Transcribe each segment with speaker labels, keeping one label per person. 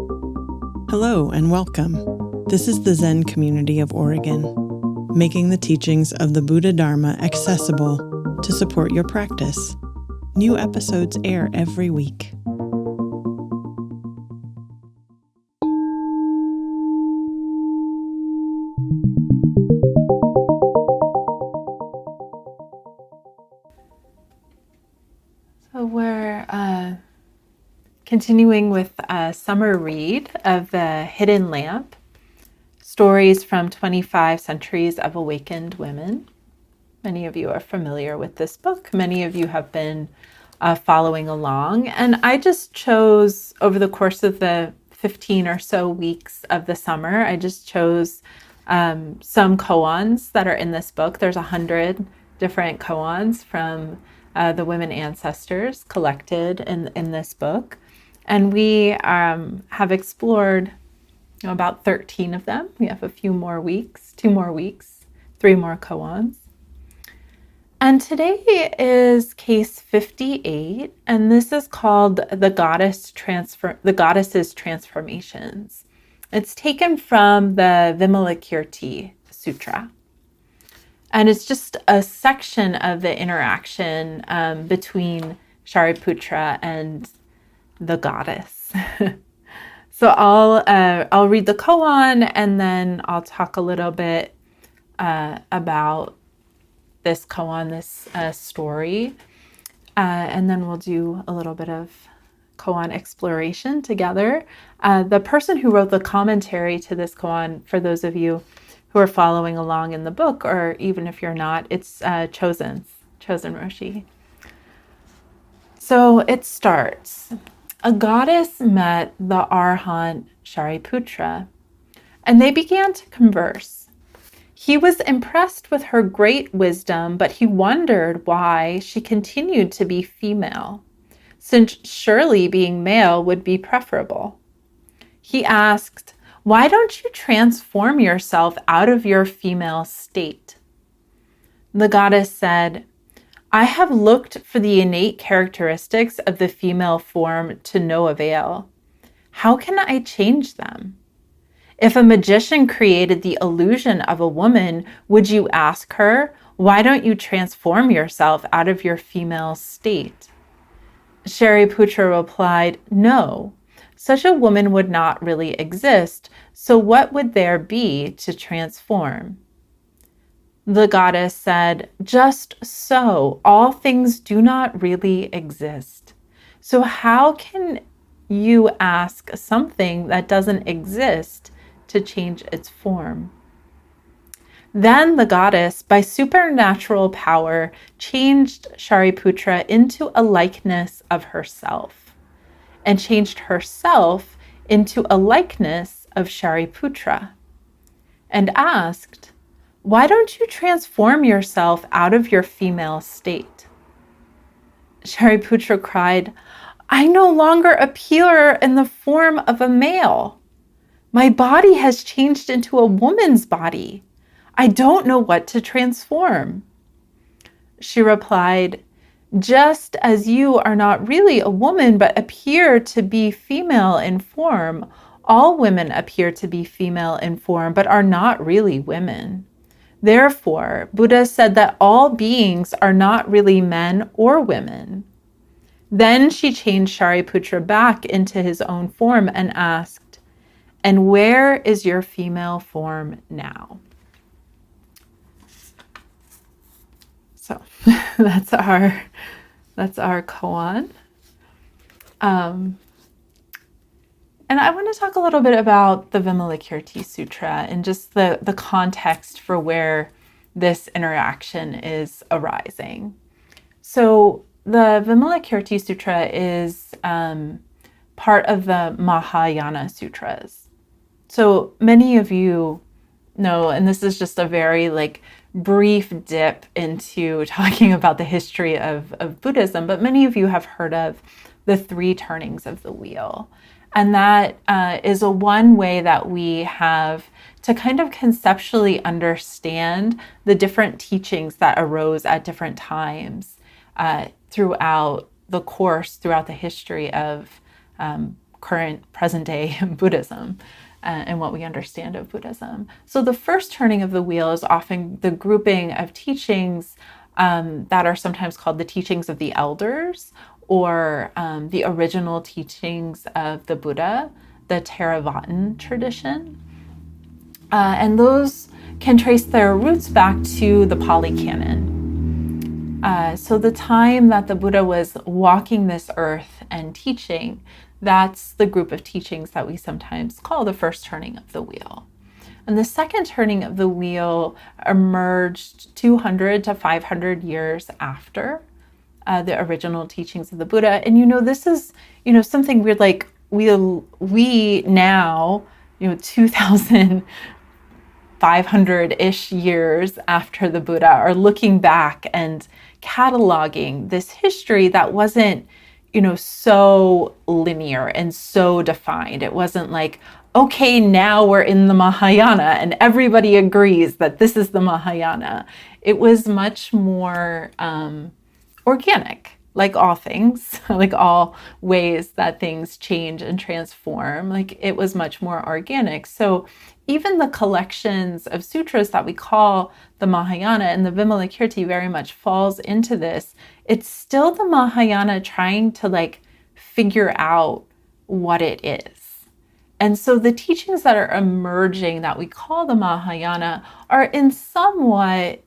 Speaker 1: Hello and welcome. This is the Zen community of Oregon, making the teachings of the Buddha Dharma accessible to support your practice. New episodes air every week.
Speaker 2: So we're continuing with a summer read of The Hidden Lamp, stories from 25 centuries of awakened women. Many of you are familiar with this book. Many of you have been following along. And I just chose, over the course of the 15 or so weeks of the summer, I just chose some koans that are in this book. There's 100 different koans from the women ancestors collected in this book. And we have explored about 13 of them. We have a few more weeks, 2 more weeks, 3 more koans. And today is case 58, and this is called the Goddess's Transformations. It's taken from the Vimalakīrti Sūtra. And it's just a section of the interaction between Shariputra and the goddess. So I'll read the koan and then I'll talk a little bit about this koan, this story, and then we'll do a little bit of koan exploration together. The person who wrote the commentary to this koan, for those of you who are following along in the book, or even if you're not, it's Chōzen Roshi. So it starts. A goddess met the Arhat Shariputra, and they began to converse. He was impressed with her great wisdom, but he wondered why she continued to be female, since surely being male would be preferable. He asked, "Why don't you transform yourself out of your female state?" The goddess said, "I have looked for the innate characteristics of the female form to no avail. How can I change them? If a magician created the illusion of a woman, would you ask her, 'Why don't you transform yourself out of your female state?'" Shariputra replied, "No, such a woman would not really exist, so what would there be to transform?" The goddess said, "Just so, all things do not really exist. So how can you ask something that doesn't exist to change its form?" Then the goddess, by supernatural power, changed Shariputra into a likeness of herself, and changed herself into a likeness of Shariputra, and asked, "Why don't you transform yourself out of your female state?" Shariputra cried, "I no longer appear in the form of a male. My body has changed into a woman's body. I don't know what to transform." She replied, "Just as you are not really a woman but appear to be female in form, all women appear to be female in form but are not really women. Therefore, Buddha said that all beings are not really men or women." Then she changed Shariputra back into his own form and asked, "And where is your female form now?" So that's our koan. And I want to talk a little bit about the Vimalakīrti Sūtra and just the context for where this interaction is arising. So the Vimalakīrti Sūtra is part of the Mahayana sutras. So many of you know, and this is just a very brief dip into talking about the history of Buddhism, but many of you have heard of the 3 turnings of the wheel. And that is one way that we have to kind of conceptually understand the different teachings that arose at different times throughout the history of current present day Buddhism and what we understand of Buddhism. So the first turning of the wheel is often the grouping of teachings that are sometimes called the teachings of the elders, or the original teachings of the Buddha, the Theravada tradition. And those can trace their roots back to the Pali Canon. So the time that the Buddha was walking this earth and teaching, that's the group of teachings that we sometimes call the first turning of the wheel. And the second turning of the wheel emerged 200 to 500 years after the original teachings of the Buddha. And this is something weird, like we now 2,500-ish years after the Buddha are looking back and cataloging this history that wasn't so linear and so defined. It wasn't like, okay, now we're in the Mahayana and everybody agrees that this is the Mahayana. It was much more organic, like all things, like all ways that things change and transform. Like it was much more organic. So even the collections of sutras that we call the Mahayana, and the Vimalakīrti very much falls into this, it's still the Mahayana trying to figure out what it is. And so the teachings that are emerging that we call the Mahayana are somewhat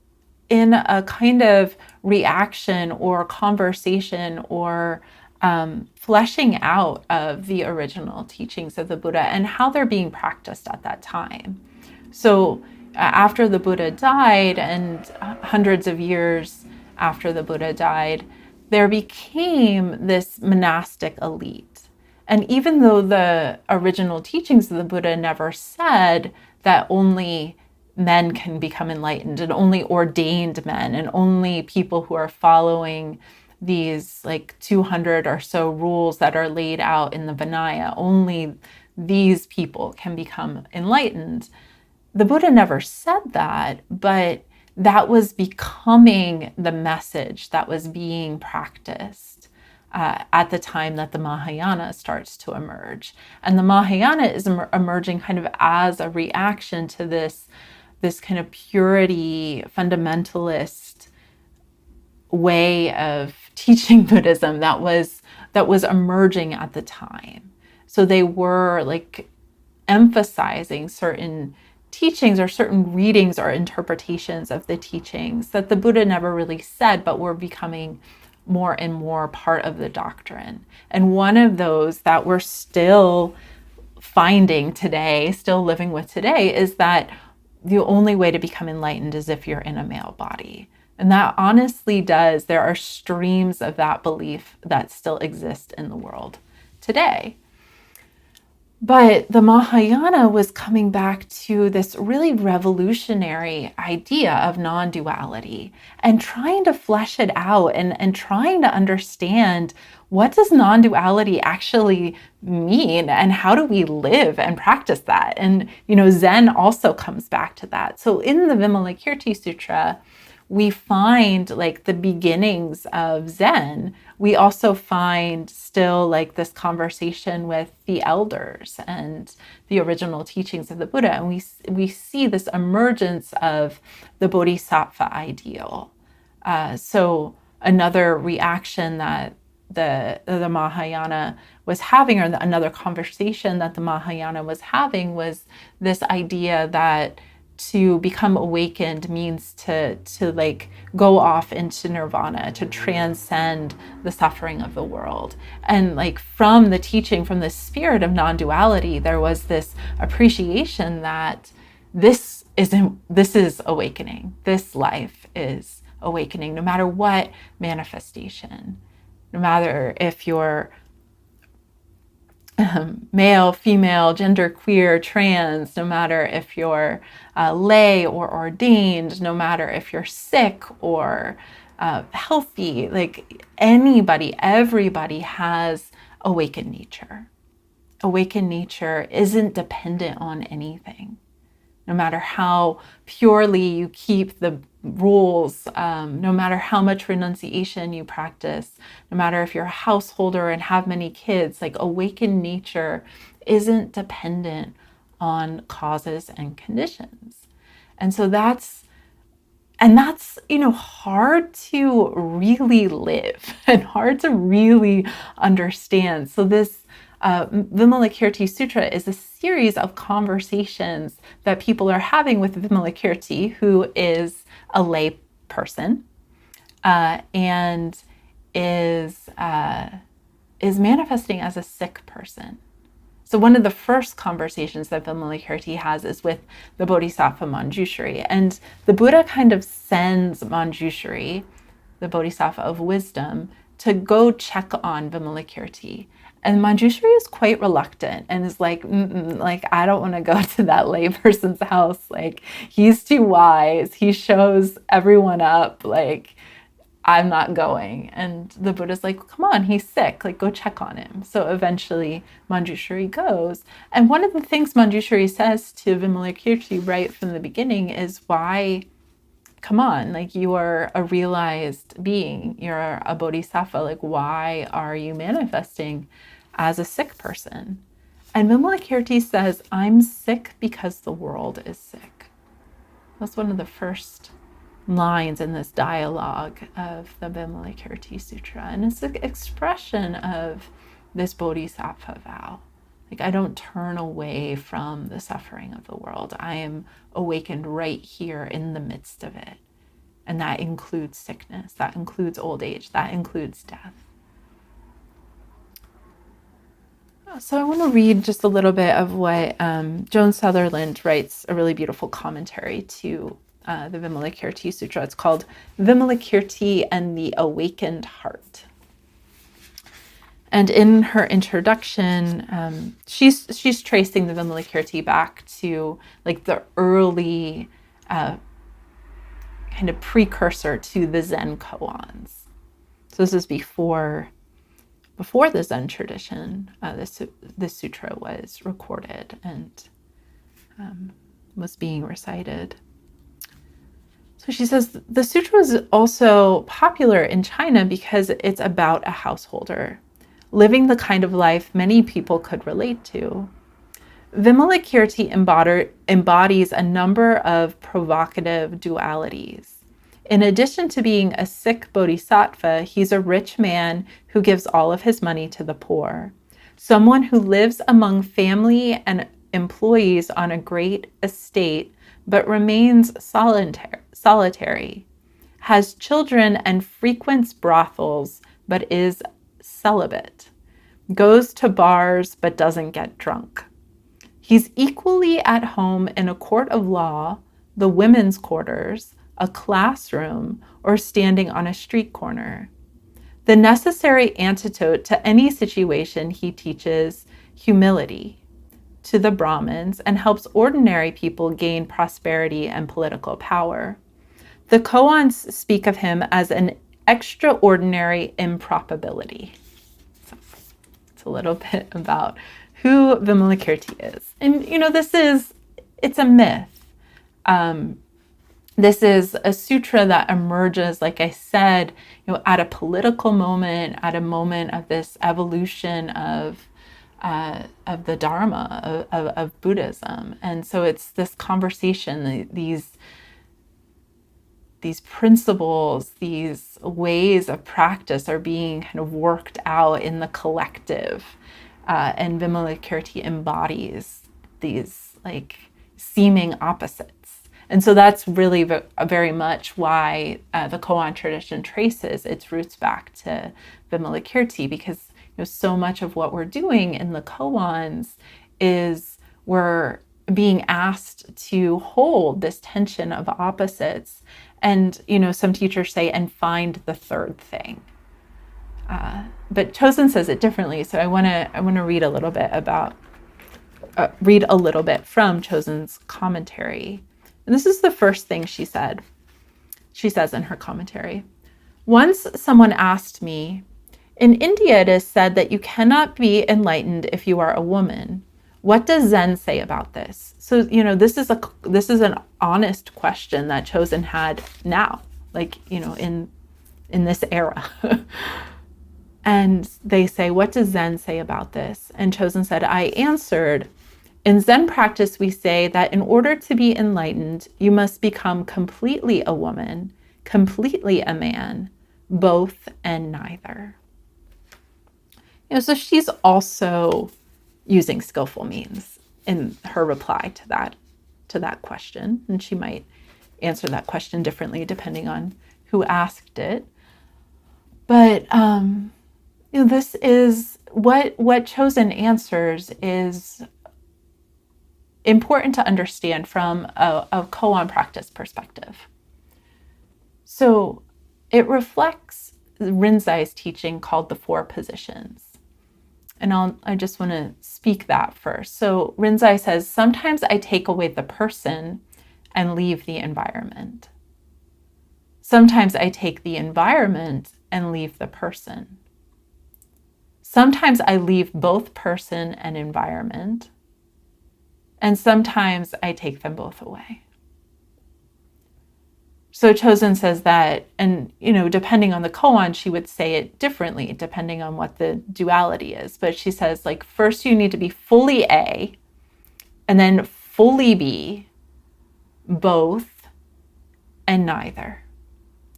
Speaker 2: in a kind of reaction or conversation or fleshing out of the original teachings of the Buddha and how they're being practiced at that time. So after the Buddha died, and hundreds of years after the Buddha died, there became this monastic elite. And even though the original teachings of the Buddha never said that only men can become enlightened and only ordained men and only people who are following these 200 or so rules that are laid out in the Vinaya, only these people can become enlightened. The Buddha never said that, but that was becoming the message that was being practiced at the time that the Mahayana starts to emerge. And the Mahayana is emerging kind of as a reaction to this kind of purity, fundamentalist way of teaching Buddhism that was emerging at the time. So they were emphasizing certain teachings or certain readings or interpretations of the teachings that the Buddha never really said, but were becoming more and more part of the doctrine. And one of those that we're still finding today, still living with today, is that the only way to become enlightened is if you're in a male body. And that honestly does, there are streams of that belief that still exist in the world today. But the Mahayana was coming back to this really revolutionary idea of non-duality and trying to flesh it out and trying to understand, what does non-duality actually mean and how do we live and practice that? And, Zen also comes back to that. So in the Vimalakīrti Sūtra, we find the beginnings of Zen. We also find still this conversation with the elders and the original teachings of the Buddha. And we see this emergence of the Bodhisattva ideal. So another reaction that the Mahayana was having, or another conversation that the Mahayana was having, was this idea that to become awakened means to go off into nirvana, to transcend the suffering of the world. And from the teaching, from the spirit of non-duality, there was this appreciation that this is awakening. This life is awakening, no matter what manifestation, no matter if you're male, female, genderqueer, trans, no matter if you're lay or ordained, no matter if you're sick or healthy, everybody has awakened nature. Awakened nature isn't dependent on anything. No matter how purely you keep the rules, no matter how much renunciation you practice, no matter if you're a householder and have many kids, like awakened nature isn't dependent on causes and conditions. And so that's hard to really live and hard to really understand. So this Vimalakīrti Sutra is a series of conversations that people are having with Vimalakīrti, who is a lay person and is manifesting as a sick person. So one of the first conversations that Vimalakīrti has is with the Bodhisattva Manjushri. And the Buddha kind of sends Manjushri, the Bodhisattva of wisdom, to go check on Vimalakīrti. And Manjushri is quite reluctant and is like, I don't want to go to that layperson's house. Like, he's too wise. He shows everyone up. Like, I'm not going. And the Buddha's like, come on, he's sick. Like, go check on him. So eventually Manjushri goes. And one of the things Manjushri says to Vimalakīrti right from the beginning is, why, come on, like, you are a realized being. You're a bodhisattva. Like, why are you manifesting as a sick person? And Vimalakīrti says, I'm sick because the world is sick. That's one of the first lines in this dialogue of the Vimalakīrti Sutra. And it's an expression of this bodhisattva vow. Like, I don't turn away from the suffering of the world. I am awakened right here in the midst of it. And that includes sickness, that includes old age, that includes death. So I want to read just a little bit of what Joan Sutherland writes, a really beautiful commentary to the Vimalakīrti Sutra. It's called Vimalakīrti and the Awakened Heart. And in her introduction, she's tracing the Vimalakīrti back to like the early kind of precursor to the Zen koans. So this is before the Zen tradition. This sutra was recorded and was being recited. So she says, the sutra was also popular in China because it's about a householder living the kind of life many people could relate to. Vimalakīrti embodies a number of provocative dualities. In addition to being a sick bodhisattva, he's a rich man who gives all of his money to the poor, someone who lives among family and employees on a great estate but remains solitary, has children and frequents brothels but is celibate, goes to bars but doesn't get drunk. He's equally at home in a court of law, the women's quarters, a classroom, or standing on a street corner. The necessary antidote to any situation, he teaches humility to the Brahmins and helps ordinary people gain prosperity and political power. The koans speak of him as an extraordinary improbability. So it's a little bit about who Vimalakīrti is. And, it's a myth. This is a sutra that emerges, like I said, at a political moment, at a moment of this evolution of the Dharma, of Buddhism. And so it's this conversation, these principles, these ways of practice are being kind of worked out in the collective. And Vimalakīrti embodies these like seeming opposites. And so that's really very much why the koan tradition traces its roots back to Vimalakīrti, because so much of what we're doing in the koans is we're being asked to hold this tension of opposites. And, some teachers say, and find the third thing. But Chōzen says it differently. So I want to read a little bit from Chōzen's commentary. And this is the first thing she said. She says in her commentary, once someone asked me, in India it is said that you cannot be enlightened if you are a woman. what does Zen say about this? So, this is an honest question that Chōzen had now, in this era. And they say, what does Zen say about this? And Chōzen said, I answered, in Zen practice, we say that in order to be enlightened, you must become completely a woman, completely a man, both and neither. So she's also using skillful means in her reply to that question. And she might answer that question differently depending on who asked it. But this is what Chōzen answers is important to understand from a koan practice perspective. So it reflects Rinzai's teaching called the 4 positions. And I just want to speak that first. So Rinzai says, sometimes I take away the person and leave the environment. Sometimes I take the environment and leave the person. Sometimes I leave both person and environment. And sometimes I take them both away. So Chōzen says that, and depending on the koan, she would say it differently depending on what the duality is. But she says, first you need to be fully A, and then fully B, both and neither.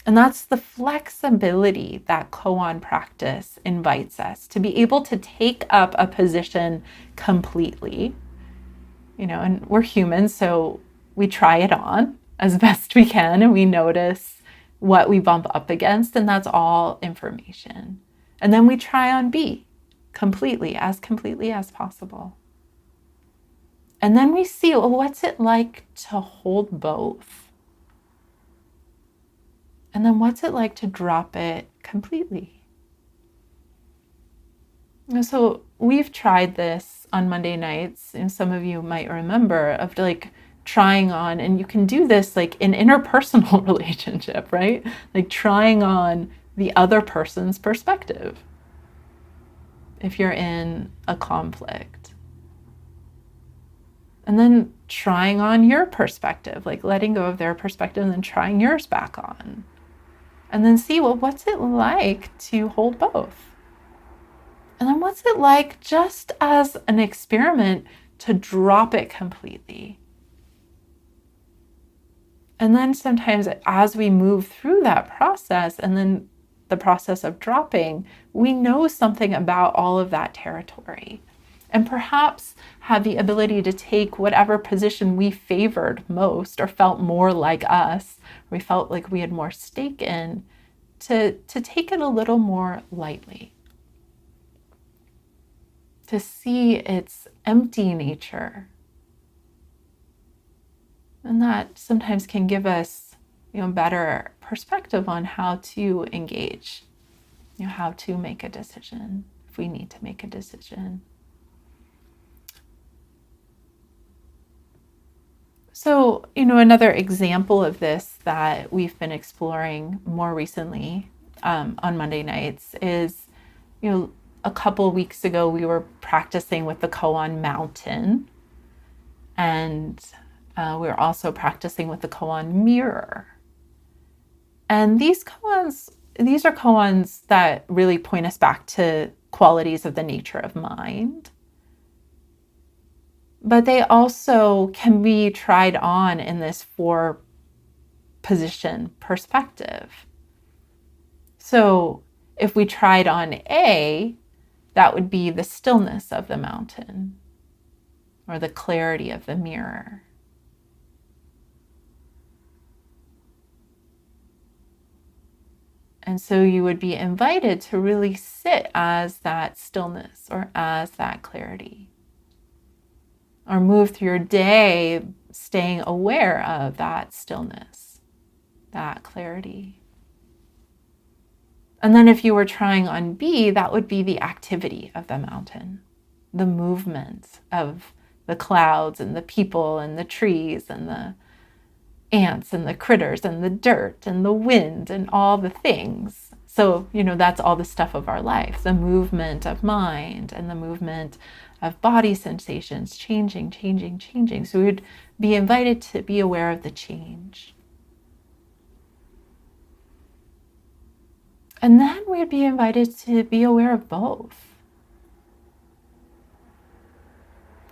Speaker 2: And that's the flexibility that koan practice invites us to be able to take up a position completely. And we're humans, so we try it on as best we can, and we notice what we bump up against, and that's all information. And then we try on B completely as possible. And then we see, well, what's it like to hold both? And then what's it like to drop it completely? So we've tried this on Monday nights, and some of you might remember, of trying on, and you can do this in interpersonal relationship, right? Trying on the other person's perspective if you're in a conflict. And then trying on your perspective, letting go of their perspective and then trying yours back on. And then see, well, what's it like to hold both? And then what's it like, just as an experiment, to drop it completely? And then sometimes as we move through that process, and then the process of dropping, we know something about all of that territory. And perhaps have the ability to take whatever position we favored most or felt more like us, we felt like we had more stake in, to take it a little more lightly. To see its empty nature. And that sometimes can give us, better perspective on how to engage, how to make a decision if we need to make a decision. So, another example of this that we've been exploring more recently on Monday nights is, a couple weeks ago we were practicing with the koan mountain, and we were also practicing with the koan mirror. And these are koans that really point us back to qualities of the nature of mind. But they also can be tried on in this 4-position perspective. So if we tried on A, that would be the stillness of the mountain or the clarity of the mirror. And so you would be invited to really sit as that stillness or as that clarity. Or move through your day staying aware of that stillness, that clarity. And then if you were trying on B, that would be the activity of the mountain, the movement of the clouds and the people and the trees and the ants and the critters and the dirt and the wind and all the things. So, that's all the stuff of our life, the movement of mind and the movement of body sensations changing. So we would be invited to be aware of the change. And then we'd be invited to be aware of both.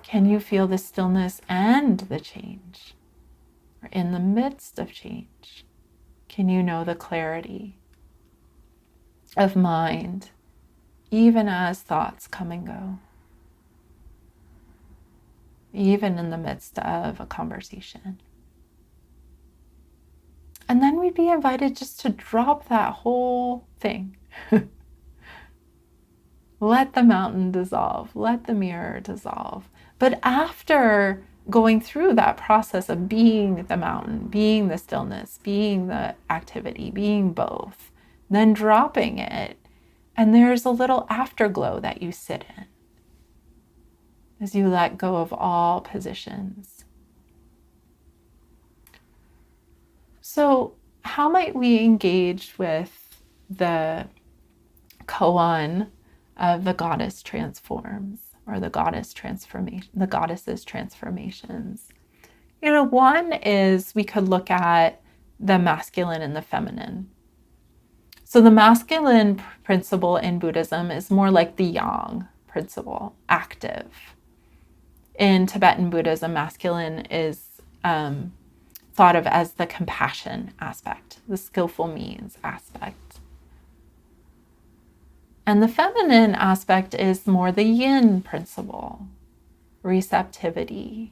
Speaker 2: Can you feel the stillness and the change? Or in the midst of change, can you know the clarity of mind, even as thoughts come and go? Even in the midst of a conversation. And then we'd be invited just to drop that whole thing. Let the mountain dissolve. Let the mirror dissolve. But after going through that process of being the mountain, being the stillness, being the activity, being both, then dropping it, and there's a little afterglow that you sit in as you let go of all positions. So how might we engage with the koan of the goddess transforms, or the goddess transformation, the goddess's transformations? One is we could look at the masculine and the feminine. So the masculine principle in Buddhism is more like the yang principle, active. In Tibetan Buddhism, masculine is thought of as the compassion aspect, the skillful means aspect. And the feminine aspect is more the yin principle, receptivity,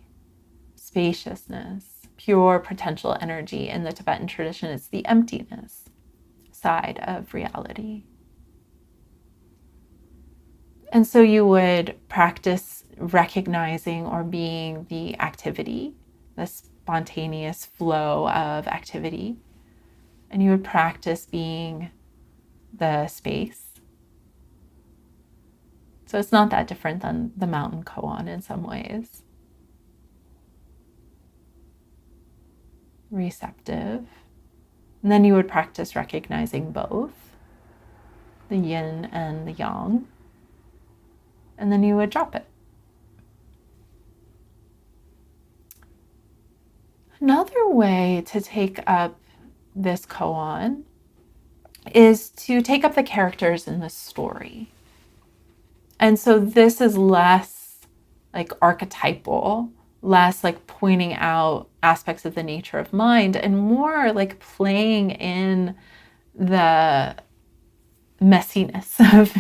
Speaker 2: spaciousness, pure potential energy. In the Tibetan tradition, it's the emptiness side of reality. And so you would practice recognizing or being the activity, the spontaneous flow of activity. And you would practice being the space. So it's not that different than the mountain koan in some ways. Receptive. And then you would practice recognizing both, the yin and the yang. And then you would drop it. Another way to take up this koan is to take up the characters in the story. And so this is less like archetypal, less like pointing out aspects of the nature of mind, and more like playing in the messiness of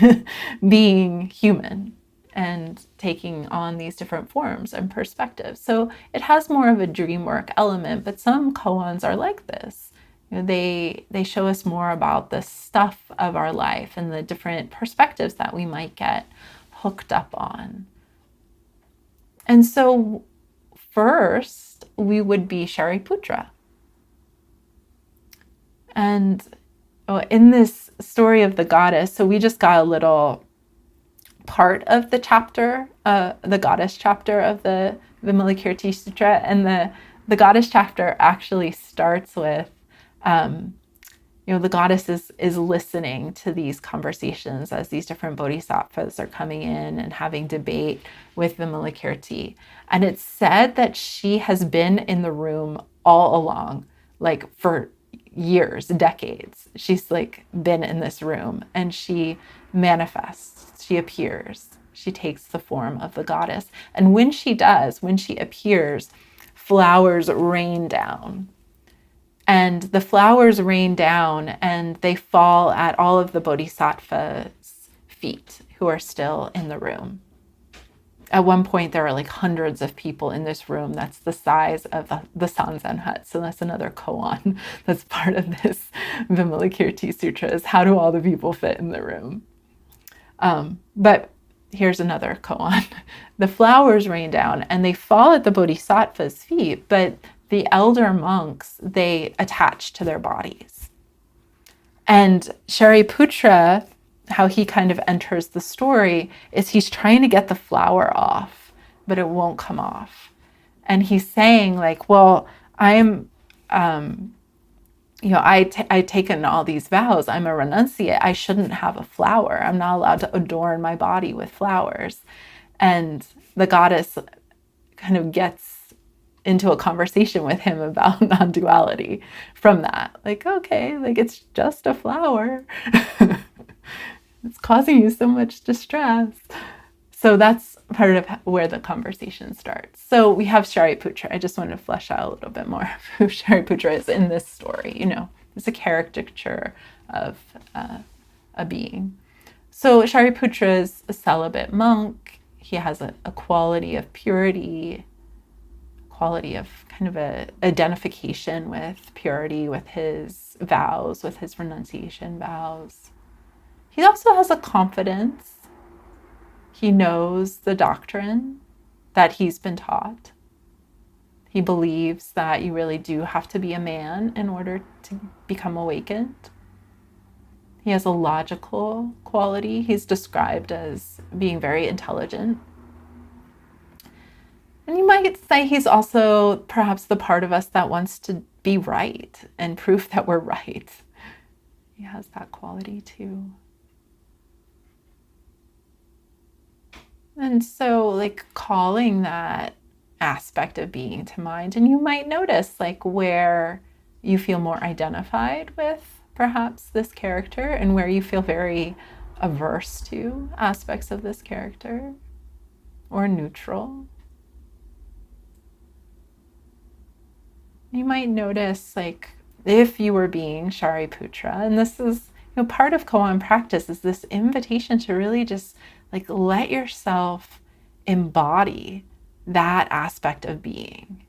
Speaker 2: being human and taking on these different forms and perspectives. So it has more of a dream work element, but some koans are like this. They show us more about the stuff of our life and the different perspectives that we might get hooked up on. And so first, we would be Shariputra. And in this story of the goddess, so we just got a little part of the chapter, the goddess chapter of the Vimalakīrti Sūtra, and the goddess chapter actually starts with, the goddess is listening to these conversations as these different bodhisattvas are coming in and having debate with Vimalakīrti. And it's said that she has been in the room all along, like for years, decades. She's like been in this room, and she manifests, she appears, she takes the form of the goddess. And when she appears, flowers rain down. And the flowers rain down and they fall at all of the bodhisattvas' feet who are still in the room. At one point, there are like hundreds of people in this room. That's the size of the Zazen hut. So that's another koan that's part of this Vimalakīrti Sūtra, is how do all the people fit in the room? But here's another koan. The flowers rain down and they fall at the bodhisattvas' feet, but the elder monks, they attach to their bodies. And Shariputra, how he kind of enters the story, is he's trying to get the flower off, but it won't come off. And he's saying like, well, I've taken all these vows. I'm a renunciate. I shouldn't have a flower. I'm not allowed to adorn my body with flowers. And the goddess kind of gets into a conversation with him about non-duality from that. Like, okay, like it's just a flower. It's causing you so much distress. So that's part of where the conversation starts. So we have Shariputra. I just wanted to flesh out a little bit more of who Shariputra is in this story. You know, it's a caricature of a being. So Shariputra is a celibate monk. He has a quality of purity, quality of kind of a identification with purity, with his vows, with his renunciation vows. He also has a confidence. He knows the doctrine that he's been taught. He believes that you really do have to be a man in order to become awakened. He has a logical quality. He's described as being very intelligent. And you might say he's also perhaps the part of us that wants to be right and prove that we're right. He has that quality too. And so, like, calling that aspect of being to mind, and you might notice, like, where you feel more identified with perhaps this character and where you feel very averse to aspects of this character or neutral. You might notice, like, if you were being Shariputra, and this is, you know, part of koan practice is this invitation to really just like let yourself embody that aspect of being,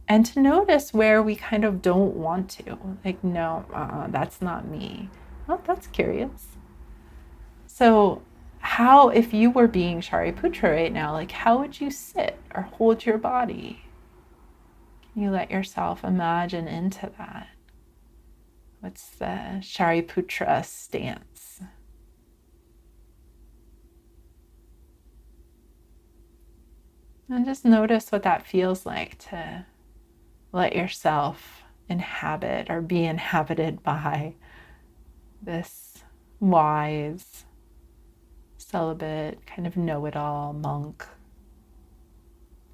Speaker 2: and to notice where we kind of don't want to, like, no, that's not me. Oh, that's curious. So how, if you were being Shariputra right now, like how would you sit or hold your body? Can you let yourself imagine into that? What's the Shariputra stance? And just notice what that feels like to let yourself inhabit or be inhabited by this wise, celibate, kind of know-it-all monk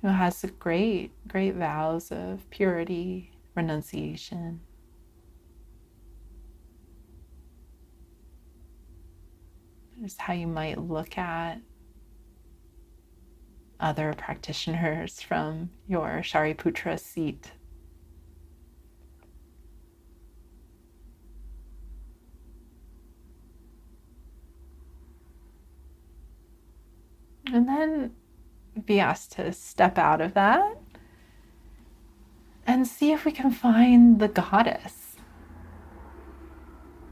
Speaker 2: who has great vows of purity, renunciation. Just how you might look at other practitioners from your Shariputra seat. And then be asked to step out of that and see if we can find the goddess.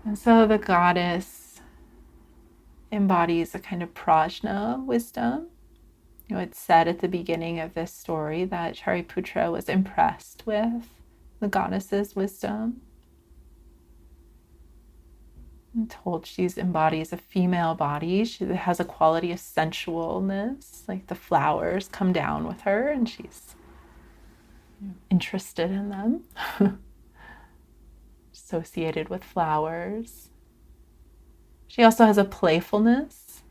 Speaker 2: And so the goddess embodies a kind of prajna wisdom. You know, it's said at the beginning of this story that Shariputra was impressed with the goddess's wisdom. I'm told she embodies a female body. She has a quality of sensualness, like the flowers come down with her and she's interested in them, associated with flowers. She also has a playfulness.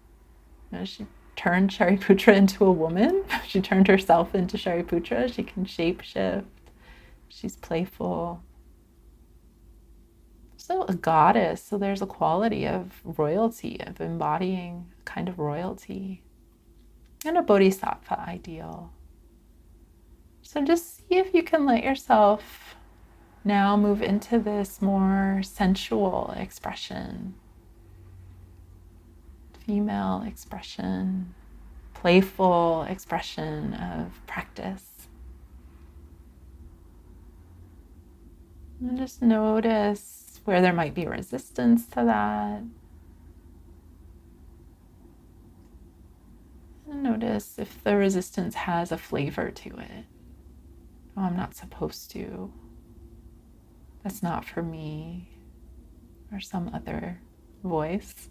Speaker 2: You know, she turned Shariputra into a woman. She turned herself into Shariputra. She can shapeshift. She's playful. So a goddess, so there's a quality of royalty, of embodying a kind of royalty, and a bodhisattva ideal. So just see if you can let yourself now move into this more sensual expression, female expression, playful expression of practice. And just notice where there might be resistance to that. And notice if the resistance has a flavor to it. Oh, I'm not supposed to. That's not for me. Or some other voice.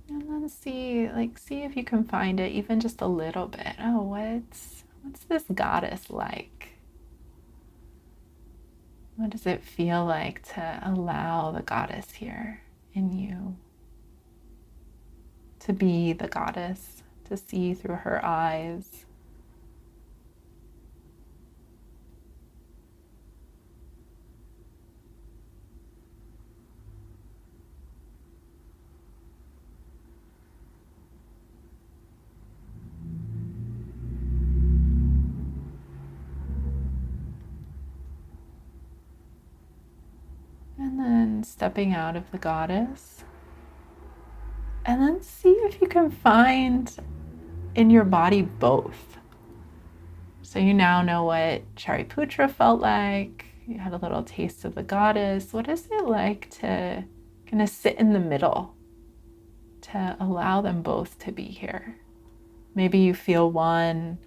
Speaker 2: And then see if you can find it even just a little bit. Oh, what's this goddess like? What does it feel like to allow the goddess here in you? to be the goddess, to see through her eyes. And then stepping out of the goddess. And then see if you can find in your body both. So you now know what Shariputra felt like. You had a little taste of the goddess. What is it like to kind of sit in the middle, to allow them both to be here? Maybe you feel one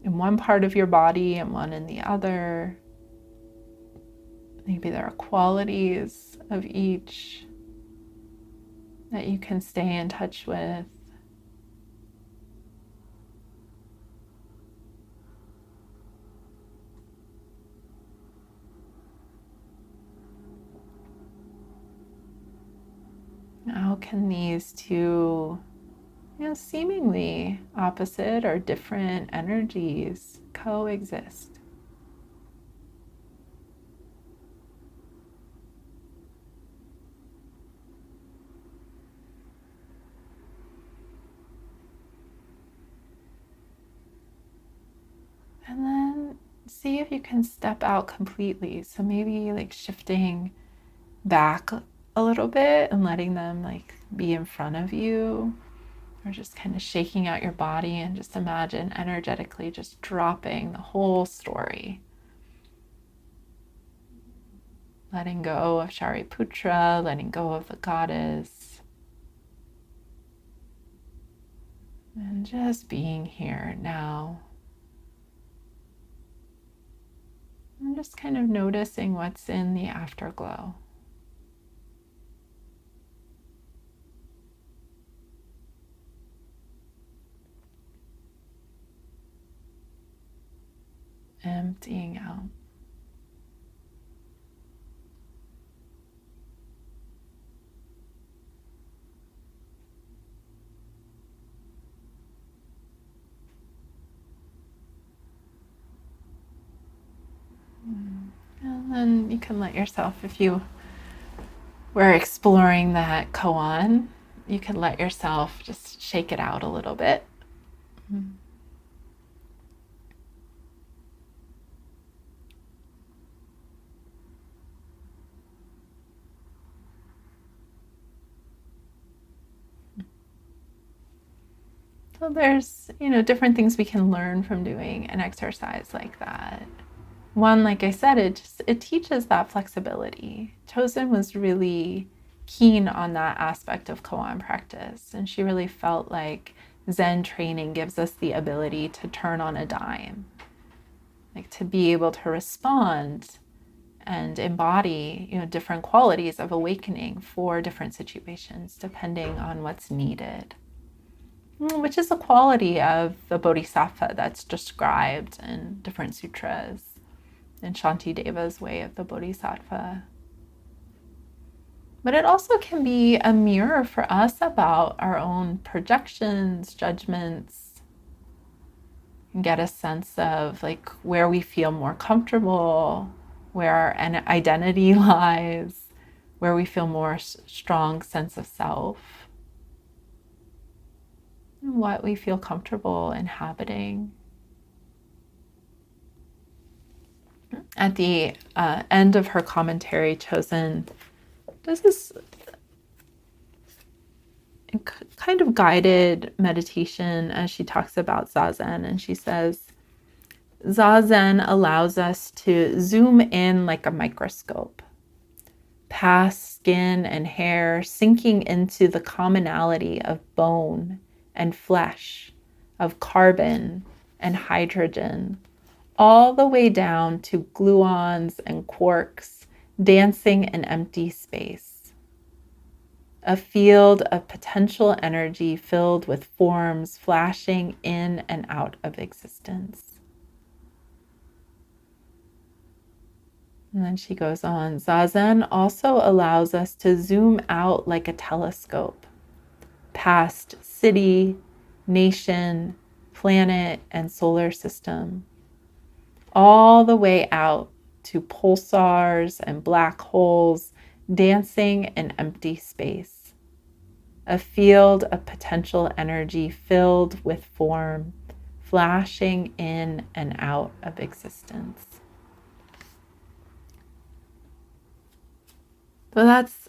Speaker 2: in one part of your body and one in the other. Maybe there are qualities of each that you can stay in touch with. How can these two, seemingly opposite or different energies coexist? And then see if you can step out completely. So maybe like shifting back a little bit and letting them like be in front of you, or just kind of shaking out your body and just imagine energetically just dropping the whole story. Letting go of Shariputra, letting go of the goddess, and just being here now. And just kind of noticing what's in the afterglow. Emptying out. And then you can let yourself, if you were exploring that koan, you can let yourself just shake it out a little bit. So there's, different things we can learn from doing an exercise like that. One, like I said, it teaches that flexibility. Chōzen was really keen on that aspect of koan practice, and she really felt like Zen training gives us the ability to turn on a dime, like to be able to respond and embody, different qualities of awakening for different situations, depending on what's needed. Which is a quality of the bodhisattva that's described in different sutras, in Shantideva's way of the bodhisattva. But it also can be a mirror for us about our own projections, judgments, and get a sense of like where we feel more comfortable, where our identity lies, where we feel more strong sense of self. What we feel comfortable inhabiting. At the end of her commentary, Chōzen does this kind of guided meditation as she talks about zazen, and she says, zazen allows us to zoom in like a microscope, past skin and hair, sinking into the commonality of bone and flesh, of carbon and hydrogen, all the way down to gluons and quarks dancing in empty space. A field of potential energy filled with forms flashing in and out of existence. And then she goes on, zazen also allows us to zoom out like a telescope, past city, nation, planet, and solar system, all the way out to pulsars and black holes dancing in empty space, a field of potential energy filled with form, flashing in and out of existence. So that's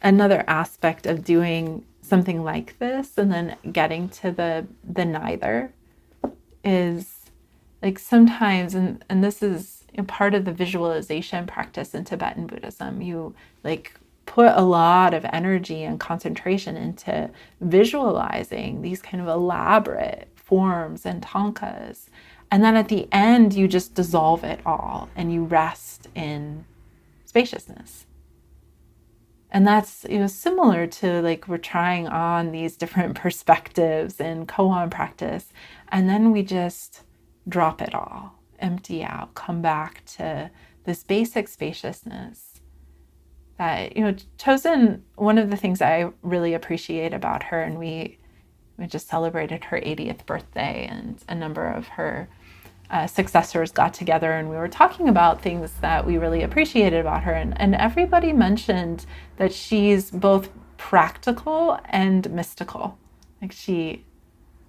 Speaker 2: another aspect of doing something like this, and then getting to the neither is like sometimes, and this is part of the visualization practice in Tibetan Buddhism, you like put a lot of energy and concentration into visualizing these kind of elaborate forms and tankas. And then at the end, you just dissolve it all and you rest in spaciousness. And that's, similar to like we're trying on these different perspectives in koan practice. And then we just drop it all, empty out, come back to this basic spaciousness that, Chōzen, one of the things I really appreciate about her, and we just celebrated her 80th birthday, and a number of her successors got together and we were talking about things that we really appreciated about her. And everybody mentioned that she's both practical and mystical. Like she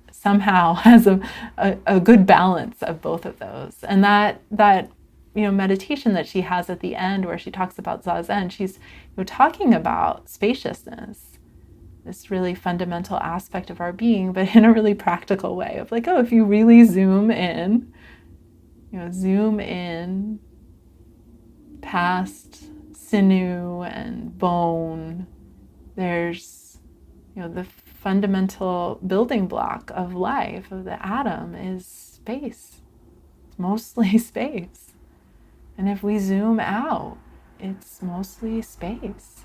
Speaker 2: somehow has a good balance of both of those. And that meditation that she has at the end where she talks about zazen, she's talking about spaciousness, this really fundamental aspect of our being, but in a really practical way of like, if you really zoom in past sinew and bone, there's, the fundamental building block of life, of the atom, is space. It's mostly space. And if we zoom out, it's mostly space.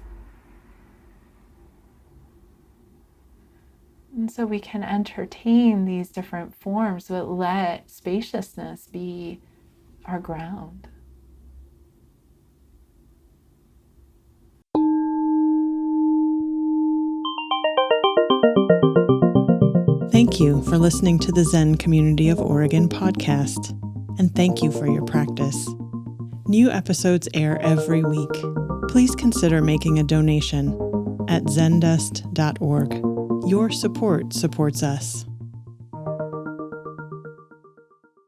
Speaker 2: And so we can entertain these different forms, but let spaciousness be our ground.
Speaker 1: Thank you for listening to the Zen Community of Oregon podcast, and thank you for your practice. New episodes air every week. Please consider making a donation at zendust.org. Your support supports us.